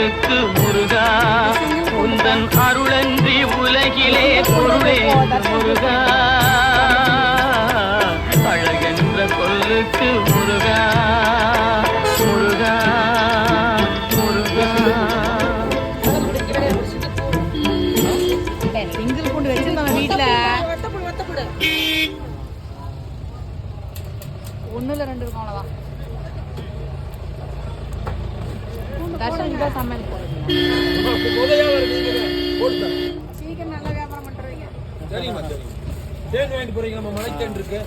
சொல்லுக்கு முருகா உந்தன் அருளன்றி உலகிலே பொருளே முருகா அழகென்ற சொல்லுக்கு முருகா முருகா முருகா சிங்கிள் பூண்டு வச்சிருந்தாங்க வீட்டுல ஒண்ணுல ரெண்டு இருக்கும் அவ்வளவுதான். தர்ஷன் சமையல் சீக்கிரம் நல்லா வியாபாரம் பண்றீங்க. சரிம்மா சரி. தேன் வாங்கிட்டு போறீங்க, நம்ம மலைத்தேன் இருக்கு.